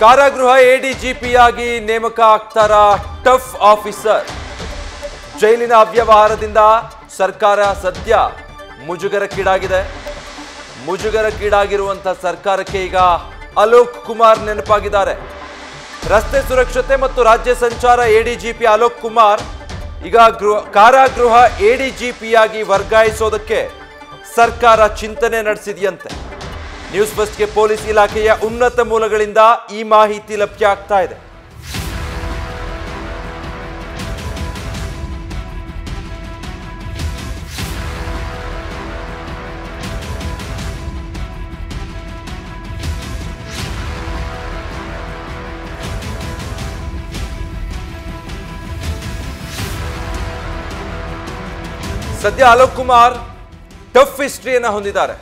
ಕಾರಾಗೃಹ ಎಡಿಜಿಪಿಯಾಗಿ ನೇಮಕ ಆಗ್ತಾರ ಟಫ್ ಆಫೀಸರ್. ಜೈಲಿನ ಅವ್ಯವಹಾರದಿಂದ ಸರ್ಕಾರ ಸದ್ಯ ಮುಜುಗರಕ್ಕೀಡಾಗಿದೆ. ಮುಜುಗರಕ್ಕೀಡಾಗಿರುವಂತಹ ಸರ್ಕಾರಕ್ಕೆ ಈಗ ಅಲೋಕ್ ಕುಮಾರ್ ನೆನಪಾಗಿದ್ದಾರೆ. ರಸ್ತೆ ಸುರಕ್ಷತೆ ಮತ್ತು ರಾಜ್ಯ ಸಂಚಾರ ಎಡಿಜಿಪಿ ಅಲೋಕ್ ಕುಮಾರ್ ಈಗ ಕಾರಾಗೃಹ ಎಡಿಜಿಪಿಯಾಗಿ ವರ್ಗಾಯಿಸೋದಕ್ಕೆ ಸರ್ಕಾರ ಚಿಂತನೆ ನಡೆಸಿದೆಯಂತೆ. ನ್ಯೂಸ್ ಫಸ್ಟ್ಗೆ ಪೊಲೀಸ್ ಇಲಾಖೆಯ ಉನ್ನತ ಮೂಲಗಳಿಂದ ಈ ಮಾಹಿತಿ ಲಭ್ಯ ಆಗ್ತಾ ಇದೆ. ಸದ್ಯ ಅಲೋಕ್ ಕುಮಾರ್ ಟಫ್ ಹಿಸ್ಟ್ರಿಯನ್ನು ಹೊಂದಿದ್ದಾರೆ.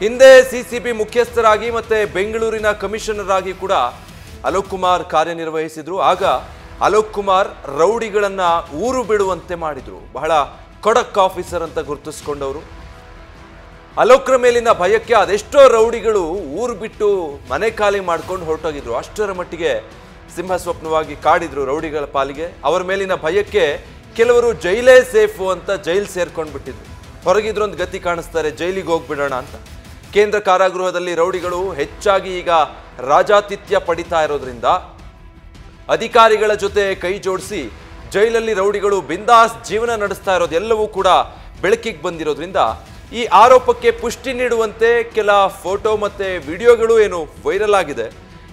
ಹಿಂದೆ ಸಿಸಿಬಿ ಮುಖ್ಯಸ್ಥರಾಗಿ ಮತ್ತೆ ಬೆಂಗಳೂರಿನ ಕಮಿಷನರ್ ಆಗಿ ಕೂಡ ಅಲೋಕ್ ಕುಮಾರ್ ಕಾರ್ಯನಿರ್ವಹಿಸಿದ್ರು. ಆಗ ಅಲೋಕ್ ಕುಮಾರ್ ರೌಡಿಗಳನ್ನ ಊರು ಬಿಡುವಂತೆ ಮಾಡಿದ್ರು. ಬಹಳ ಖಡಕ್ ಆಫೀಸರ್ ಅಂತ ಗುರುತಿಸಿಕೊಂಡವರು. ಅಲೋಕ್ರ ಮೇಲಿನ ಭಯಕ್ಕೆ ಅದೆಷ್ಟೋ ರೌಡಿಗಳು ಊರು ಬಿಟ್ಟು ಮನೆ ಖಾಲಿ ಮಾಡ್ಕೊಂಡು ಹೊರಟೋಗಿದ್ರು. ಅಷ್ಟರ ಮಟ್ಟಿಗೆ ಸಿಂಹ ಸ್ವಪ್ನವಾಗಿ ಕಾಡಿದ್ರು ರೌಡಿಗಳ ಪಾಲಿಗೆ. ಅವರ ಮೇಲಿನ ಭಯಕ್ಕೆ ಕೆಲವರು ಜೈಲೇ ಸೇಫು ಅಂತ ಜೈಲ್ ಸೇರ್ಕೊಂಡು ಬಿಟ್ಟಿದ್ರು. ಹೊರಗಿದ್ರೊಂದು ಗತಿ ಕಾಣಿಸ್ತಾರೆ, ಜೈಲಿಗೆ ಹೋಗ್ಬಿಡೋಣ ಅಂತ. ಕೇಂದ್ರ ಕಾರಾಗೃಹದಲ್ಲಿ ರೌಡಿಗಳು ಹೆಚ್ಚಾಗಿ ಈಗ ರಾಜಾತಿಥ್ಯ ಪಡಿತಾ ಇರೋದ್ರಿಂದ ಅಧಿಕಾರಿಗಳ ಜೊತೆ ಕೈ ಜೋಡಿಸಿ ಜೈಲಲ್ಲಿ ರೌಡಿಗಳು ಬಿಂದಾಸ್ ಜೀವನ ನಡೆಸ್ತಾ ಇರೋದು ಎಲ್ಲವೂ ಕೂಡ ಬೆಳಕಿಗೆ ಬಂದಿರೋದ್ರಿಂದ ಈ ಆರೋಪಕ್ಕೆ ಪುಷ್ಟಿ ನೀಡುವಂತೆ ಕೆಲ ಫೋಟೋ ಮತ್ತೆ ವಿಡಿಯೋಗಳು ಏನು ವೈರಲ್ ಆಗಿದೆ.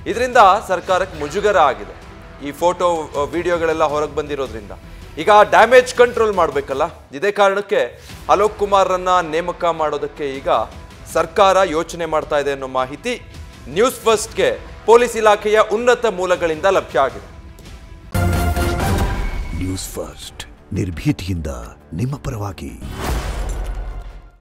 ಇದರಿಂದ ಸರ್ಕಾರಕ್ಕೆ ಮುಜುಗರ ಆಗಿದೆ. ಈ ಫೋಟೋ ವಿಡಿಯೋಗಳೆಲ್ಲ ಹೊರಗೆ ಬಂದಿರೋದ್ರಿಂದ ಈಗ ಡ್ಯಾಮೇಜ್ ಕಂಟ್ರೋಲ್ ಮಾಡಬೇಕಲ್ಲ. ಇದೇ ಕಾರಣಕ್ಕೆ ಅಲೋಕ್ ಕುಮಾರ್ರನ್ನ ನೇಮಕ ಮಾಡೋದಕ್ಕೆ ಈಗ ಸರ್ಕಾರ ಯೋಚನೆ ಮಾಡ್ತಾ ಇದೆ ಅನ್ನೋ ಮಾಹಿತಿ ನ್ಯೂಸ್ ಫಸ್ಟ್ಗೆ ಪೊಲೀಸ್ ಇಲಾಖೆಯ ಉನ್ನತ ಮೂಲಗಳಿಂದ ಲಭ್ಯ ಆಗಿದೆ. ನ್ಯೂಸ್ ಫಸ್ಟ್ ನಿರ್ಭೀತಿಯಿಂದ ನಿಮ್ಮ ಪರವಾಗಿ.